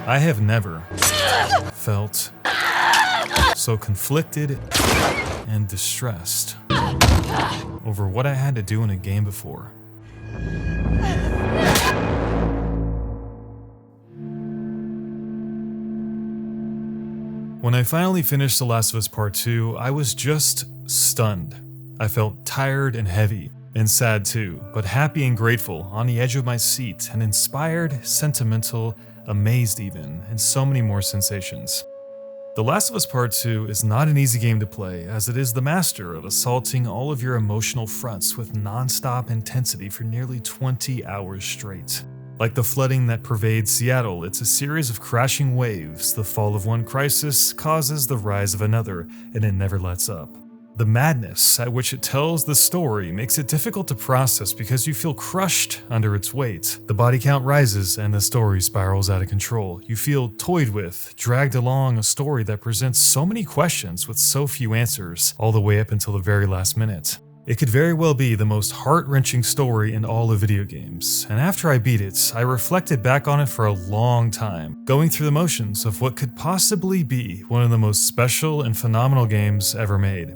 I have never felt so conflicted and distressed over what I had to do in a game before. When I finally finished The Last of Us Part 2, I was just stunned. I felt tired and heavy, and sad too, but happy and grateful, on the edge of my seat, and inspired, sentimental, amazed even, and so many more sensations. The Last of Us Part 2 is not an easy game to play, as it is the master of assaulting all of your emotional fronts with non-stop intensity for nearly 20 hours straight. Like the flooding that pervades Seattle, it's a series of crashing waves. The fall of one crisis causes the rise of another, and it never lets up. The madness at which it tells the story makes it difficult to process because you feel crushed under its weight. The body count rises and the story spirals out of control. You feel toyed with, dragged along a story that presents so many questions with so few answers, all the way up until the very last minute. It could very well be the most heart-wrenching story in all of video games, and after I beat it, I reflected back on it for a long time, going through the motions of what could possibly be one of the most special and phenomenal games ever made.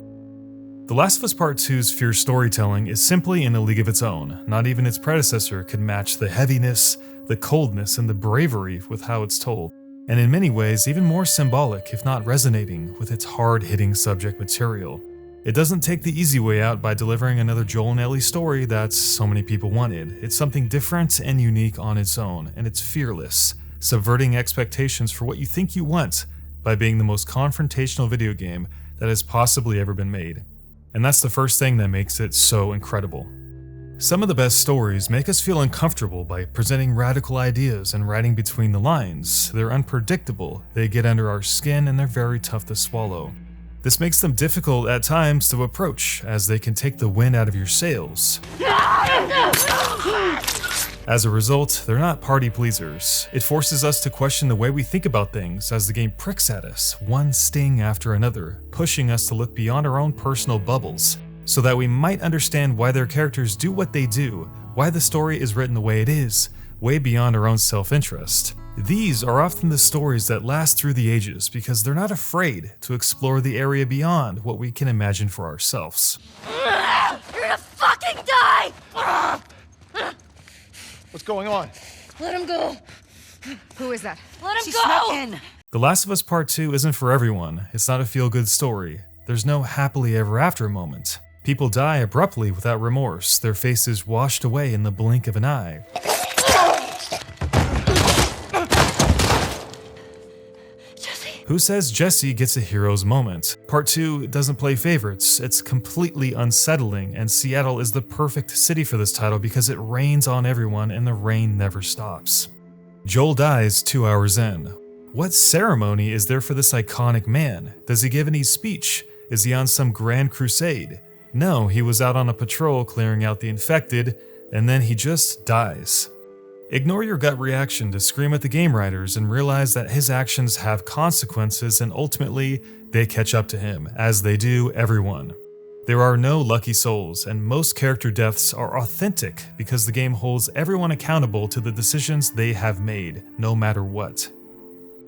The Last of Us Part 2's fierce storytelling is simply in a league of its own. Not even its predecessor could match the heaviness, the coldness, and the bravery with how it's told, and in many ways even more symbolic, if not resonating, with its hard-hitting subject material. It doesn't take the easy way out by delivering another Joel and Ellie story that so many people wanted. It's something different and unique on its own, and it's fearless, subverting expectations for what you think you want by being the most confrontational video game that has possibly ever been made. And that's the first thing that makes it so incredible. Some of the best stories make us feel uncomfortable by presenting radical ideas and writing between the lines. They're unpredictable, they get under our skin, and they're very tough to swallow. This makes them difficult at times to approach, as they can take the wind out of your sails. As a result, they're not party pleasers. It forces us to question the way we think about things as the game pricks at us, one sting after another, pushing us to look beyond our own personal bubbles, so that we might understand why their characters do what they do, why the story is written the way it is, way beyond our own self-interest. These are often the stories that last through the ages because they're not afraid to explore the area beyond what we can imagine for ourselves. You're gonna fucking die! What's going on? Let him go! Who is that? Let him She go! snuck in. The Last of Us Part 2 isn't for everyone. It's not a feel-good story. There's no happily ever after moment. People die abruptly without remorse, their faces washed away in the blink of an eye. Who says Jesse gets a hero's moment? Part 2 doesn't play favorites, it's completely unsettling, and Seattle is the perfect city for this title because it rains on everyone and the rain never stops. Joel dies 2 hours in. What ceremony is there for this iconic man? Does he give any speech? Is he on some grand crusade? No, he was out on a patrol clearing out the infected, and then he just dies. Ignore your gut reaction to scream at the game writers and realize that his actions have consequences and ultimately they catch up to him, as they do everyone. There are no lucky souls, and most character deaths are authentic because the game holds everyone accountable to the decisions they have made, no matter what.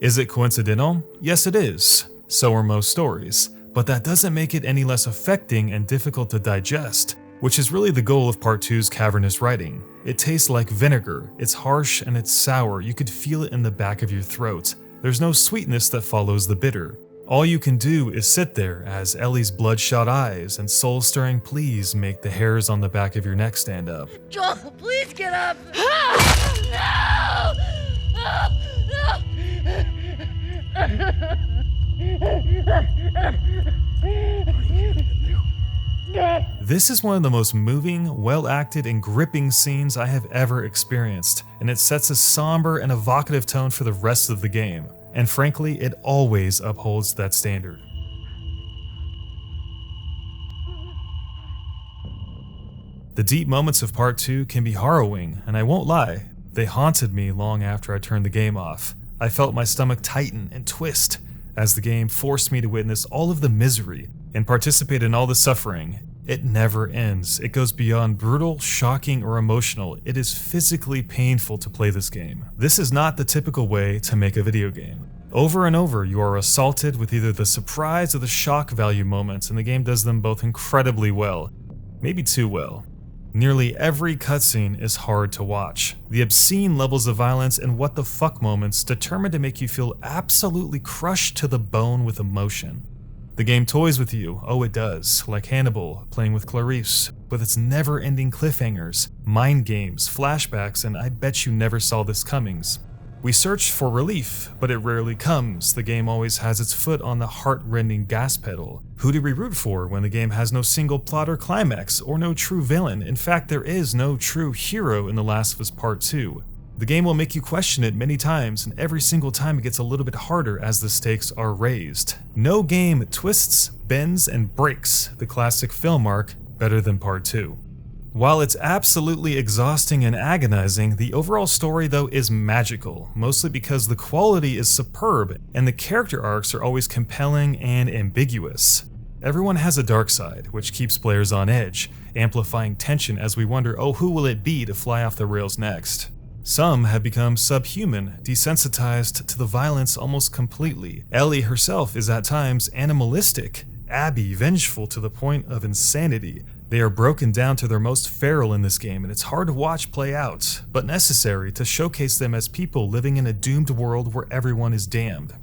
Is it coincidental? Yes, it is. So are most stories, but that doesn't make it any less affecting and difficult to digest, which is really the goal of Part 2's cavernous writing. It tastes like vinegar, it's harsh and it's sour, you could feel it in the back of your throat. There's no sweetness that follows the bitter. All you can do is sit there as Ellie's bloodshot eyes and soul-stirring pleas make the hairs on the back of your neck stand up. Joel, please get up! No! This is one of the most moving, well-acted, and gripping scenes I have ever experienced, and it sets a somber and evocative tone for the rest of the game, and frankly, it always upholds that standard. The deep moments of Part 2 can be harrowing, and I won't lie, they haunted me long after I turned the game off. I felt my stomach tighten and twist as the game forced me to witness all of the misery and participate in all the suffering. It never ends. It goes beyond brutal, shocking, or emotional. It is physically painful to play this game. This is not the typical way to make a video game. Over and over, you are assaulted with either the surprise or the shock value moments, and the game does them both incredibly well. Maybe too well. Nearly every cutscene is hard to watch. The obscene levels of violence and what the fuck moments determined to make you feel absolutely crushed to the bone with emotion. The game toys with you, oh it does, like Hannibal playing with Clarice, with its never-ending cliffhangers, mind games, flashbacks, and I bet you never saw this comings. We search for relief, but it rarely comes. The game always has its foot on the heart-rending gas pedal. Who do we root for when the game has no single plot or climax, or no true villain? In fact, there is no true hero in The Last of Us Part 2. The game will make you question it many times, and every single time it gets a little bit harder as the stakes are raised. No game twists, bends, and breaks the classic film arc better than Part 2. While it's absolutely exhausting and agonizing, the overall story though is magical, mostly because the quality is superb and the character arcs are always compelling and ambiguous. Everyone has a dark side, which keeps players on edge, amplifying tension as we wonder, oh, who will it be to fly off the rails next? Some have become subhuman, desensitized to the violence almost completely. Ellie herself is at times animalistic, Abby vengeful to the point of insanity. They are broken down to their most feral in this game, and it's hard to watch play out, but necessary to showcase them as people living in a doomed world where everyone is damned.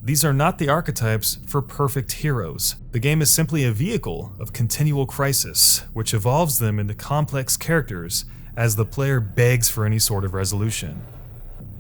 These are not the archetypes for perfect heroes. The game is simply a vehicle of continual crisis, which evolves them into complex characters as the player begs for any sort of resolution.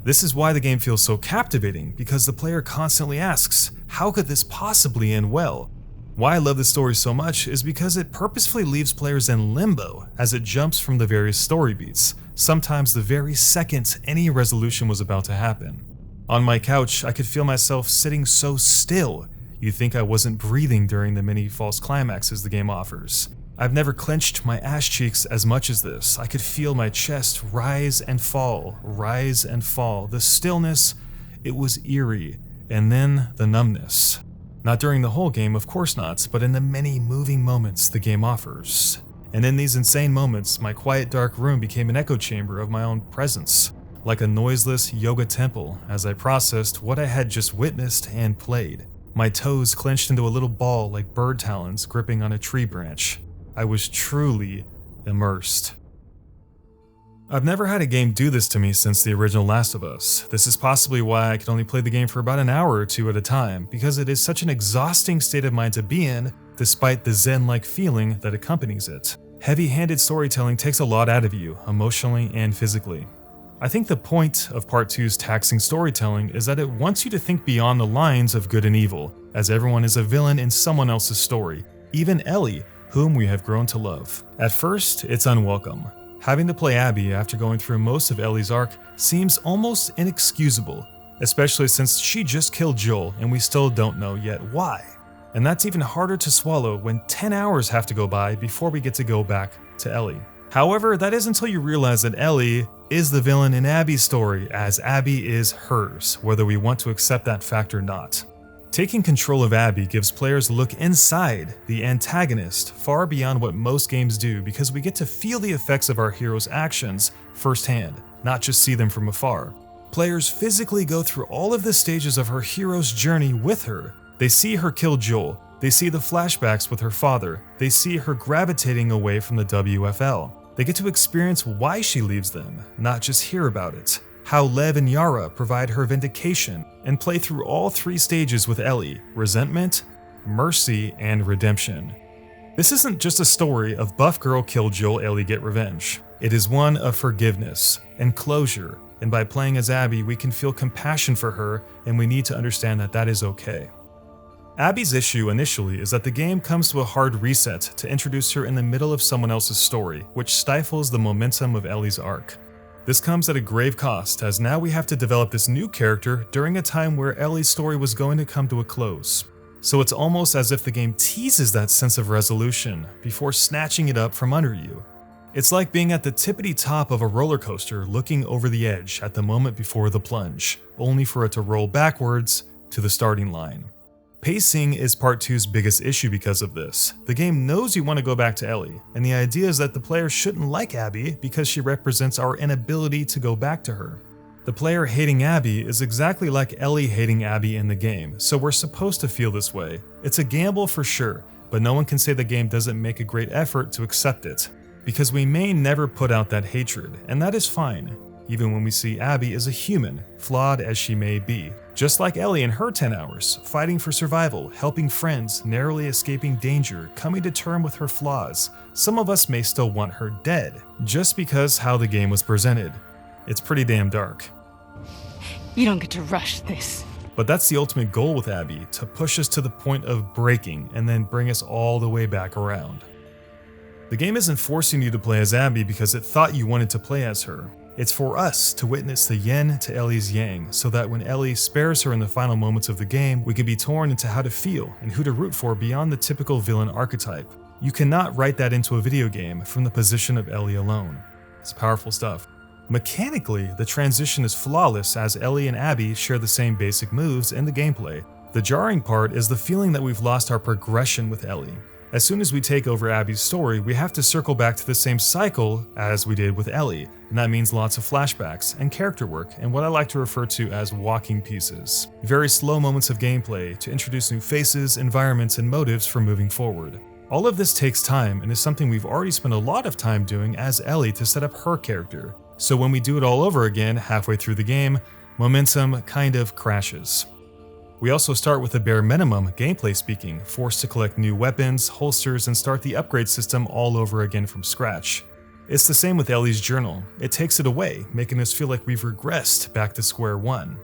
This is why the game feels so captivating, because the player constantly asks, how could this possibly end well? Why I love this story so much is because it purposefully leaves players in limbo as it jumps from the various story beats, sometimes the very second any resolution was about to happen. On my couch, I could feel myself sitting so still, you'd think I wasn't breathing during the many false climaxes the game offers. I've never clenched my ass cheeks as much as this. I could feel my chest rise and fall, rise and fall. The stillness, it was eerie, and then the numbness. Not during the whole game, of course not, but in the many moving moments the game offers. And in these insane moments, my quiet dark room became an echo chamber of my own presence, like a noiseless yoga temple as I processed what I had just witnessed and played. My toes clenched into a little ball like bird talons gripping on a tree branch. I was truly immersed. I've never had a game do this to me since the original Last of Us. This is possibly why I could only play the game for about an hour or two at a time, because it is such an exhausting state of mind to be in, despite the zen-like feeling that accompanies it. Heavy-handed storytelling takes a lot out of you, emotionally and physically. I think the point of Part 2's taxing storytelling is that it wants you to think beyond the lines of good and evil, as everyone is a villain in someone else's story, even Ellie, whom we have grown to love. At first, it's unwelcome. Having to play Abby after going through most of Ellie's arc seems almost inexcusable, especially since she just killed Joel and we still don't know yet why. And that's even harder to swallow when 10 hours have to go by before we get to go back to Ellie. However, that is until you realize that Ellie is the villain in Abby's story, as Abby is hers, whether we want to accept that fact or not. Taking control of Abby gives players a look inside the antagonist far beyond what most games do, because we get to feel the effects of our hero's actions firsthand, not just see them from afar. Players physically go through all of the stages of her hero's journey with her. They see her kill Joel, they see the flashbacks with her father, they see her gravitating away from the WFL. They get to experience why she leaves them, not just hear about it. How Lev and Yara provide her vindication, and play through all three stages with Ellie: resentment, mercy, and redemption. This isn't just a story of buff girl kill Joel, Ellie get revenge. It is one of forgiveness and closure, and by playing as Abby, we can feel compassion for her, and we need to understand that that is okay. Abby's issue initially is that the game comes to a hard reset to introduce her in the middle of someone else's story, which stifles the momentum of Ellie's arc. This comes at a grave cost, as now we have to develop this new character during a time where Ellie's story was going to come to a close. So it's almost as if the game teases that sense of resolution before snatching it up from under you. It's like being at the tippity top of a roller coaster looking over the edge at the moment before the plunge, only for it to roll backwards to the starting line. Pacing is Part 2's biggest issue because of this. The game knows you want to go back to Ellie, and the idea is that the player shouldn't like Abby because she represents our inability to go back to her. The player hating Abby is exactly like Ellie hating Abby in the game, so we're supposed to feel this way. It's a gamble for sure, but no one can say the game doesn't make a great effort to accept it, because we may never put out that hatred, and that is fine, even when we see Abby as a human, flawed as she may be. Just like Ellie in her 10 hours, fighting for survival, helping friends, narrowly escaping danger, coming to terms with her flaws, some of us may still want her dead, just because how the game was presented. It's pretty damn dark. You don't get to rush this. But that's the ultimate goal with Abby, to push us to the point of breaking and then bring us all the way back around. The game isn't forcing you to play as Abby because it thought you wanted to play as her. It's for us to witness the yin to Ellie's yang, so that when Ellie spares her in the final moments of the game, we can be torn into how to feel and who to root for beyond the typical villain archetype. You cannot write that into a video game from the position of Ellie alone. It's powerful stuff. Mechanically, the transition is flawless as Ellie and Abby share the same basic moves in the gameplay. The jarring part is the feeling that we've lost our progression with Ellie. As soon as we take over Abby's story, we have to circle back to the same cycle as we did with Ellie, and that means lots of flashbacks and character work and what I like to refer to as walking pieces. Very slow moments of gameplay to introduce new faces, environments, and motives for moving forward. All of this takes time and is something we've already spent a lot of time doing as Ellie to set up her character. So when we do it all over again halfway through the game, momentum kind of crashes. We also start with the bare minimum, gameplay speaking, forced to collect new weapons, holsters, and start the upgrade system all over again from scratch. It's the same with Ellie's journal. It takes it away, making us feel like we've regressed back to square one.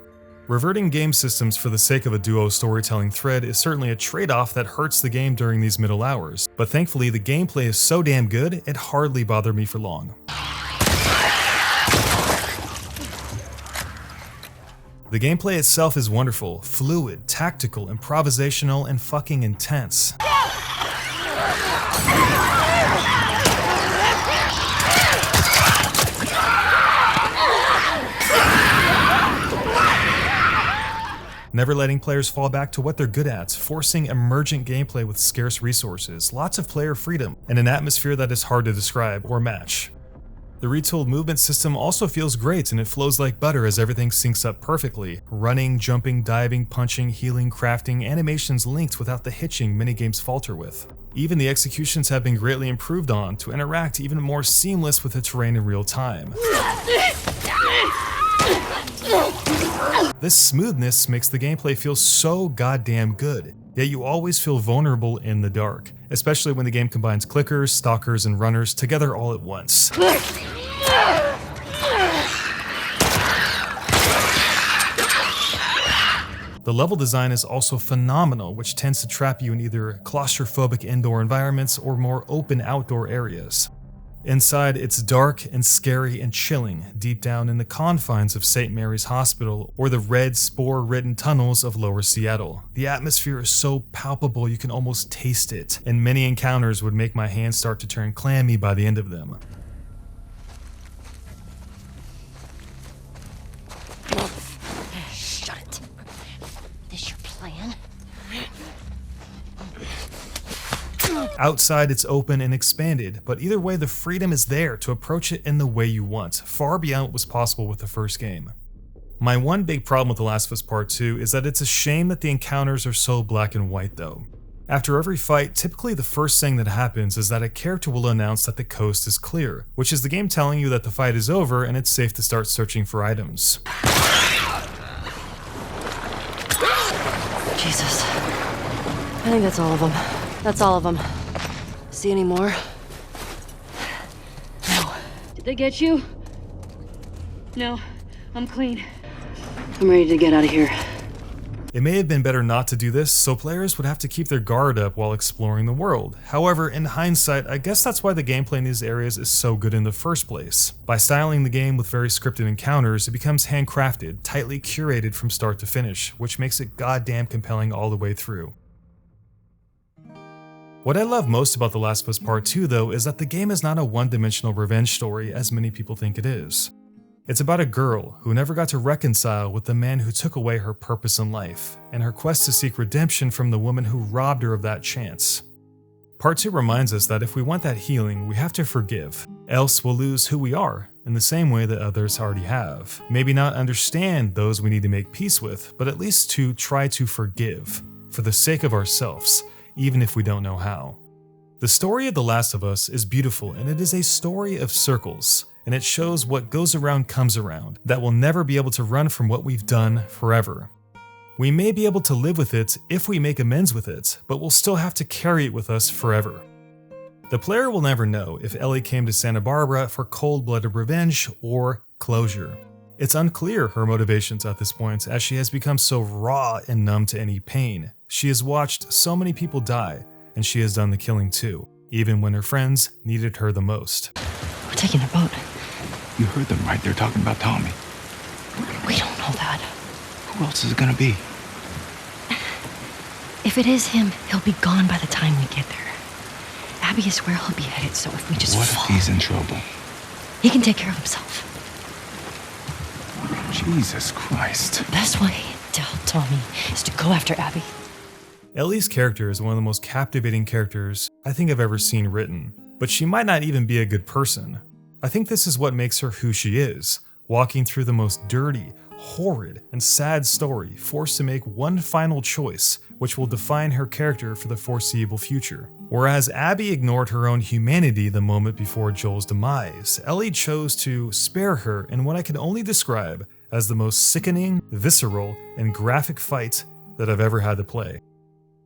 Reverting game systems for the sake of a duo storytelling thread is certainly a trade-off that hurts the game during these middle hours, but thankfully the gameplay is so damn good, it hardly bothered me for long. The gameplay itself is wonderful, fluid, tactical, improvisational, and fucking intense. Never letting players fall back to what they're good at, forcing emergent gameplay with scarce resources, lots of player freedom, and an atmosphere that is hard to describe or match. The retooled movement system also feels great and it flows like butter as everything syncs up perfectly. Running, jumping, diving, punching, healing, crafting, animations linked without the hitching minigames falter with. Even the executions have been greatly improved on to interact even more seamless with the terrain in real time. This smoothness makes the gameplay feel so goddamn good, yet you always feel vulnerable in the dark, especially when the game combines clickers, stalkers, and runners together all at once. The level design is also phenomenal, which tends to trap you in either claustrophobic indoor environments or more open outdoor areas. Inside, it's dark and scary and chilling, deep down in the confines of St. Mary's Hospital or the red, spore-ridden tunnels of Lower Seattle. The atmosphere is so palpable you can almost taste it, and many encounters would make my hands start to turn clammy by the end of them. Shut it. This your plan? Outside, it's open and expanded, but either way, the freedom is there to approach it in the way you want, far beyond what was possible with the first game. My one big problem with The Last of Us Part 2 is that it's a shame that the encounters are so black and white though. After every fight, typically the first thing that happens is that a character will announce that the coast is clear, which is the game telling you that the fight is over and it's safe to start searching for items. Jesus. I think that's all of them. That's all of them. See any more? No. Did they get you? No, I'm clean. I'm ready to get out of here. It may have been better not to do this, so players would have to keep their guard up while exploring the world. However, in hindsight, I guess that's why the gameplay in these areas is so good in the first place. By styling the game with very scripted encounters, it becomes handcrafted, tightly curated from start to finish, which makes it goddamn compelling all the way through. What I love most about The Last of Us Part 2 though is that the game is not a one-dimensional revenge story as many people think it is. It's about a girl who never got to reconcile with the man who took away her purpose in life, and her quest to seek redemption from the woman who robbed her of that chance. Part 2 reminds us that if we want that healing, we have to forgive, else we'll lose who we are in the same way that others already have. Maybe not understand those we need to make peace with, but at least to try to forgive, for the sake of ourselves, even if we don't know how. The story of The Last of Us is beautiful, and it is a story of circles, and it shows what goes around comes around, that we'll never be able to run from what we've done forever. We may be able to live with it if we make amends with it, but we'll still have to carry it with us forever. The player will never know if Ellie came to Santa Barbara for cold-blooded revenge or closure. It's unclear her motivations at this point, as she has become so raw and numb to any pain. She has watched so many people die, and she has done the killing too, even when her friends needed her the most. We're taking a boat. You heard them, right? They're talking about Tommy. We don't know that. Who else is it gonna be? If it is him, he'll be gone by the time we get there. Abby is where he'll be headed, so if we just What if fall, he's in trouble? he can take care of himself. Jesus Christ. The best way to help Tommy is to go after Abby. Ellie's character is one of the most captivating characters I think I've ever seen written, but she might not even be a good person. I think this is what makes her who she is, walking through the most dirty, horrid, and sad story, forced to make one final choice, which will define her character for the foreseeable future. Whereas Abby ignored her own humanity the moment before Joel's demise, Ellie chose to spare her in what I can only describe as the most sickening, visceral, and graphic fight that I've ever had to play.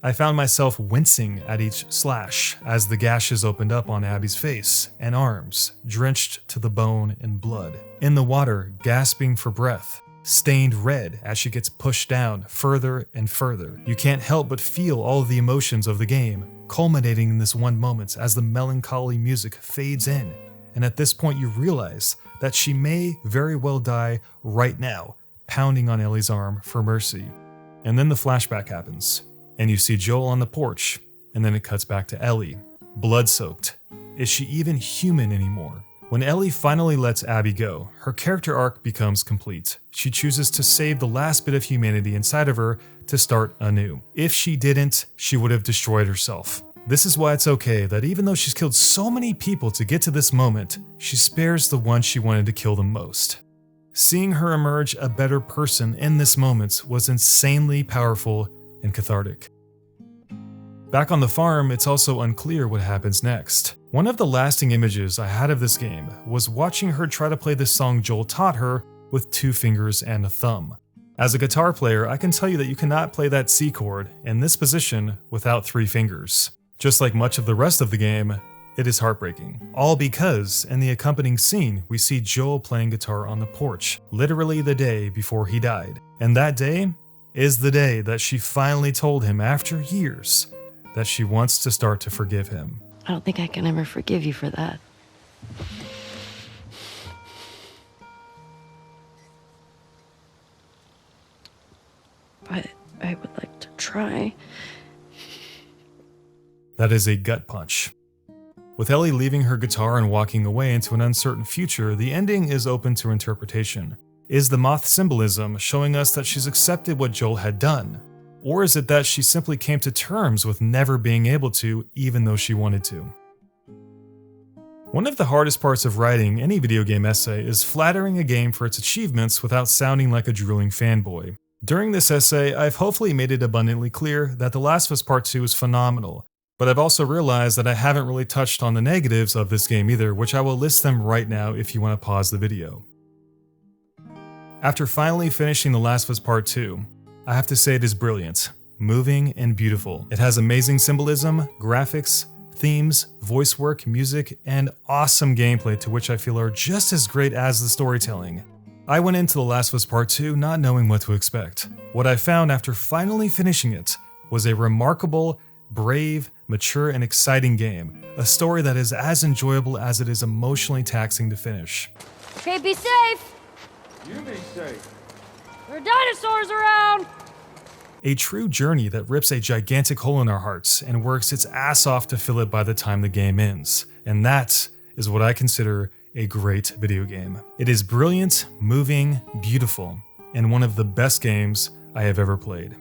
I found myself wincing at each slash as the gashes opened up on Abby's face and arms, drenched to the bone in blood. In the water, gasping for breath, stained red as she gets pushed down further and further. You can't help but feel all of the emotions of the game, culminating in this one moment as the melancholy music fades in, and at this point you realize that she may very well die right now, pounding on Ellie's arm for mercy. And then the flashback happens, and you see Joel on the porch, and then it cuts back to Ellie, blood-soaked. Is she even human anymore? When Ellie finally lets Abby go, her character arc becomes complete. She chooses to save the last bit of humanity inside of her to start anew. If she didn't, she would have destroyed herself. This is why it's okay that even though she's killed so many people to get to this moment, she spares the one she wanted to kill the most. Seeing her emerge a better person in this moment was insanely powerful and cathartic. Back on the farm, it's also unclear what happens next. One of the lasting images I had of this game was watching her try to play the song Joel taught her with 2 fingers and a thumb. As a guitar player, I can tell you that you cannot play that C chord in this position without 3 fingers. Just like much of the rest of the game, it is heartbreaking. All because, in the accompanying scene, we see Joel playing guitar on the porch, literally the day before he died. And that day is the day that she finally told him, after years, that she wants to start to forgive him. I don't think I can ever forgive you for that. But I would like to try. That is a gut punch. With Ellie leaving her guitar and walking away into an uncertain future, the ending is open to interpretation. Is the moth symbolism showing us that she's accepted what Joel had done? Or is it that she simply came to terms with never being able to, even though she wanted to? One of the hardest parts of writing any video game essay is flattering a game for its achievements without sounding like a drooling fanboy. During this essay, I've hopefully made it abundantly clear that The Last of Us Part 2 is phenomenal, but I've also realized that I haven't really touched on the negatives of this game either, which I will list them right now if you want to pause the video. After finally finishing The Last of Us Part 2, I have to say it is brilliant, moving, and beautiful. It has amazing symbolism, graphics, themes, voice work, music, and awesome gameplay to which I feel are just as great as the storytelling. I went into The Last of Us Part 2 not knowing what to expect. What I found after finally finishing it was a remarkable, brave, mature, and exciting game. A story that is as enjoyable as it is emotionally taxing to finish. Okay, be safe. You be safe. There are dinosaurs around. A true journey that rips a gigantic hole in our hearts and works its ass off to fill it by the time the game ends. And that is what I consider a great video game. It is brilliant, moving, beautiful, and one of the best games I have ever played.